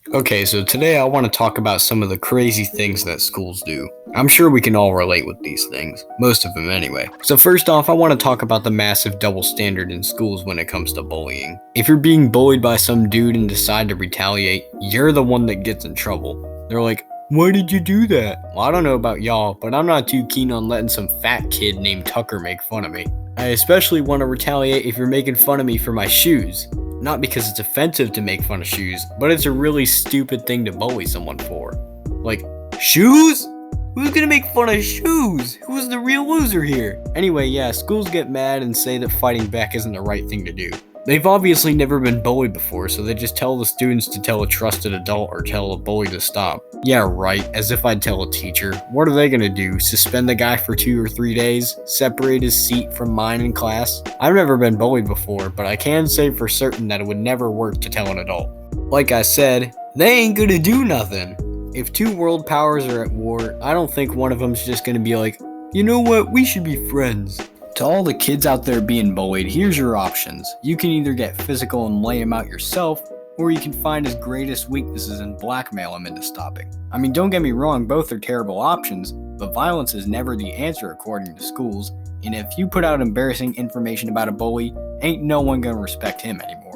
Okay, so today I want to talk about some of the crazy things that schools do. I'm sure we can all relate with these things, most of them anyway. So, first off, I want to talk about the massive double standard in schools when it comes to bullying. If you're being bullied by some dude and decide to retaliate, you're the one that gets in trouble. They're like, "Why did you do that?" Well, I don't know about y'all, but I'm not too keen on letting some fat kid named Tucker make fun of me. I especially want to retaliate if you're making fun of me for my shoes. Not because it's offensive to make fun of shoes, but it's a really stupid thing to bully someone for. Like, shoes? Who's gonna make fun of shoes? Who's the real loser here? Anyway, yeah, schools get mad and say that fighting back isn't the right thing to do. They've obviously never been bullied before, so they just tell the students to tell a trusted adult or tell a bully to stop. Yeah, right, as if I'd tell a teacher. What are they gonna do? Suspend the guy for 2 or 3 days? Separate his seat from mine in class? I've never been bullied before, but I can say for certain that it would never work to tell an adult. Like I said, they ain't gonna do nothing. If two world powers are at war, I don't think one of them's just gonna be like, you know what, we should be friends. To all the kids out there being bullied, here's your options. You can either get physical and lay him out yourself, or you can find his greatest weaknesses and blackmail him into stopping. I mean, don't get me wrong, both are terrible options, but violence is never the answer according to schools, and if you put out embarrassing information about a bully, ain't no one gonna respect him anymore.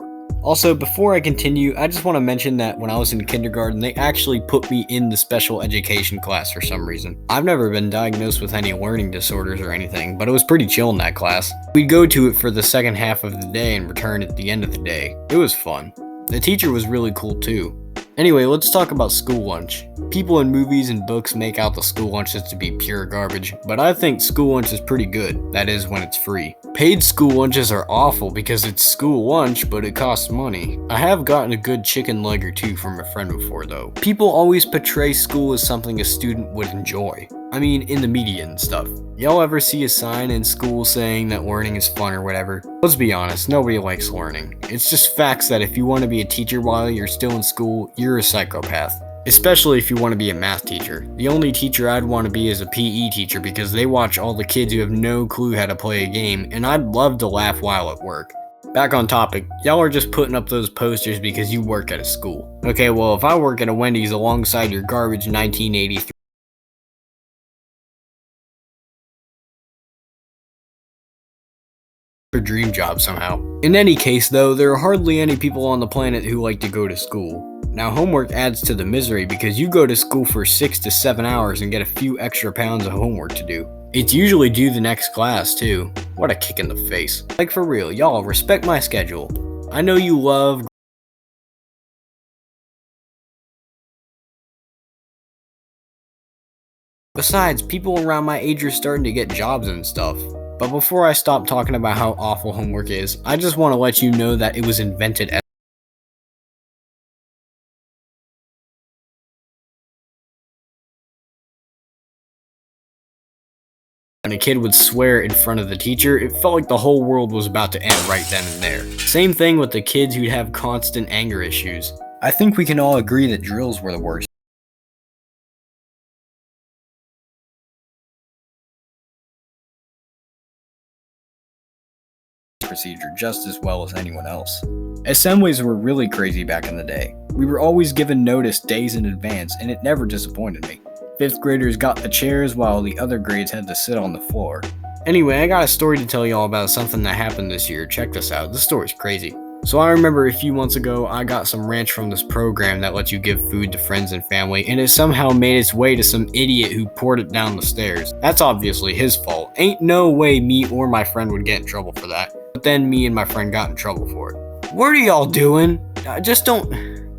Also, before I continue, I just want to mention that when I was in kindergarten, they actually put me in the special education class for some reason. I've never been diagnosed with any learning disorders or anything, but it was pretty chill in that class. We'd go to it for the second half of the day and return at the end of the day. It was fun. The teacher was really cool too. Anyway, let's talk about school lunch. People in movies and books make out the school lunches to be pure garbage, but I think school lunch is pretty good, that is when it's free. Paid school lunches are awful because it's school lunch, but it costs money. I have gotten a good chicken leg or two from a friend before though. People always portray school as something a student would enjoy. I mean, in the media and stuff. Y'all ever see a sign in school saying that learning is fun or whatever? Let's be honest, nobody likes learning. It's just facts that if you want to be a teacher while you're still in school, you're a psychopath. Especially if you want to be a math teacher. The only teacher I'd want to be is a PE teacher because they watch all the kids who have no clue how to play a game, and I'd love to laugh while at work. Back on topic, y'all are just putting up those posters because you work at a school. Okay, well, if I work at a Wendy's alongside your garbage 1983 dream job somehow. In any case though, there are hardly any people on the planet who like to go to school. Now homework adds to the misery because you go to school for 6 to 7 hours and get a few extra pounds of homework to do. It's usually due the next class too. What a kick in the face. Like for real, y'all respect my schedule. I know you love Besides, people around my age are starting to get jobs and stuff. But before I stop talking about how awful homework is, I just want to let you know that it was invented as when a kid would swear in front of the teacher, it felt like the whole world was about to end right then and there. Same thing with the kids who'd have constant anger issues. I think we can all agree that drills were the worst procedure just as well as anyone else. Assemblies were really crazy back in the day. We were always given notice days in advance, and it never disappointed me. Fifth graders got the chairs while the other grades had to sit on the floor. Anyway, I got a story to tell y'all about something that happened this year. Check this out. This story's crazy. So I remember a few months ago, I got some ranch from this program that lets you give food to friends and family, and it somehow made its way to some idiot who poured it down the stairs. That's obviously his fault. Ain't no way me or my friend would get in trouble for that. But then me and my friend got in trouble for it. What are y'all doing? I just don't...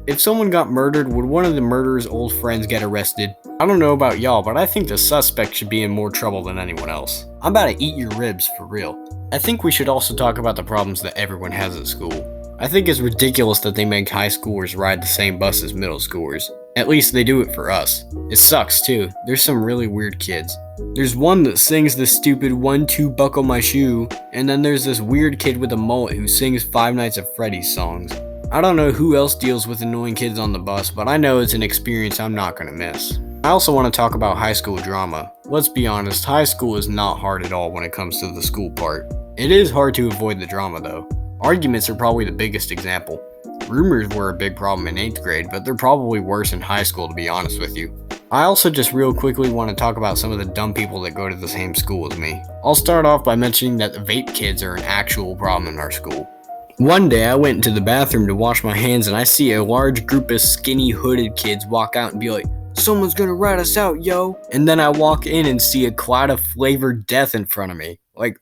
If someone got murdered, would one of the murderer's old friends get arrested? I don't know about y'all, but I think the suspect should be in more trouble than anyone else. I'm about to eat your ribs, for real. I think we should also talk about the problems that everyone has at school. I think it's ridiculous that they make high schoolers ride the same bus as middle schoolers. At least they do it for us. It sucks too. There's some really weird kids. There's one that sings the stupid 1-2 buckle my shoe, and then there's this weird kid with a mullet who sings Five Nights at Freddy's songs. I don't know who else deals with annoying kids on the bus, but I know it's an experience I'm not gonna miss. I also want to talk about high school drama. Let's be honest, high school is not hard at all when it comes to the school part. It is hard to avoid the drama though. Arguments are probably the biggest example. Rumors were a big problem in 8th grade, but they're probably worse in high school, to be honest with you. I also just real quickly want to talk about some of the dumb people that go to the same school as me. I'll start off by mentioning that the vape kids are an actual problem in our school. One day I went into the bathroom to wash my hands and I see a large group of skinny hooded kids walk out and be like, "Someone's gonna rat us out, yo." And then I walk in and see a cloud of flavored death in front of me. Like,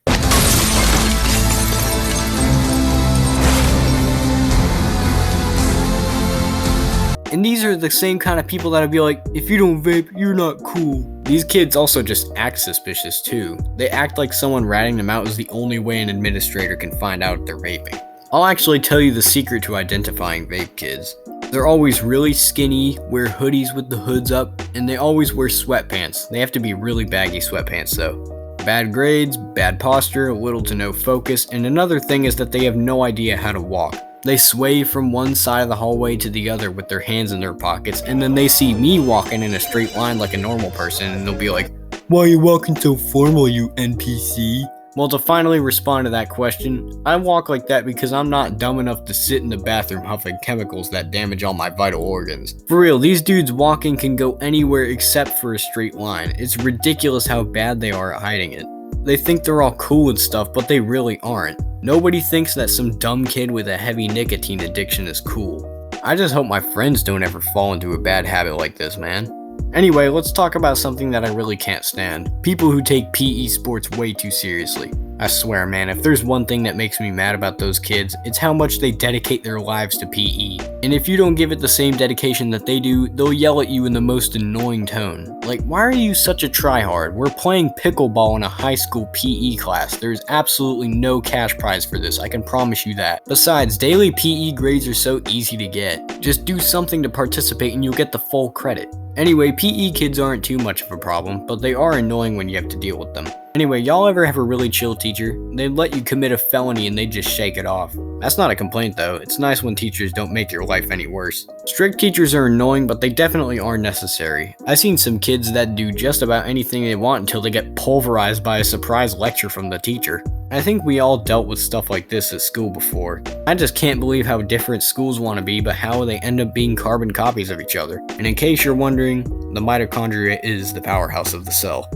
and these are the same kind of people that'll be like, "If you don't vape, you're not cool." These kids also just act suspicious too. They act like someone ratting them out is the only way an administrator can find out if they're vaping. I'll actually tell you the secret to identifying vape kids. They're always really skinny, wear hoodies with the hoods up, and they always wear sweatpants. They have to be really baggy sweatpants though. Bad grades, bad posture, little to no focus, and another thing is that they have no idea how to walk. They sway from one side of the hallway to the other with their hands in their pockets, and then they see me walking in a straight line like a normal person, and they'll be like, "Why are you walking so formal, you NPC?" Well, to finally respond to that question, I walk like that because I'm not dumb enough to sit in the bathroom huffing chemicals that damage all my vital organs. For real, these dudes walking can go anywhere except for a straight line. It's ridiculous how bad they are at hiding it. They think they're all cool and stuff, but they really aren't. Nobody thinks that some dumb kid with a heavy nicotine addiction is cool. I just hope my friends don't ever fall into a bad habit like this, man. Anyway, let's talk about something that I really can't stand. People who take PE sports way too seriously. I swear, man, if there's one thing that makes me mad about those kids, it's how much they dedicate their lives to PE. And if you don't give it the same dedication that they do, they'll yell at you in the most annoying tone. Like, why are you such a tryhard? We're playing pickleball in a high school PE class. There's absolutely no cash prize for this, I can promise you that. Besides, daily PE grades are so easy to get. Just do something to participate and you'll get the full credit. Anyway, PE kids aren't too much of a problem, but they are annoying when you have to deal with them. Anyway, y'all ever have a really chill teacher? They'd let you commit a felony and they just shake it off. That's not a complaint though, it's nice when teachers don't make your life any worse. Strict teachers are annoying, but they definitely are necessary. I've seen some kids that do just about anything they want until they get pulverized by a surprise lecture from the teacher. I think we all dealt with stuff like this at school before. I just can't believe how different schools want to be, but how they end up being carbon copies of each other. And in case you're wondering, the mitochondria is the powerhouse of the cell.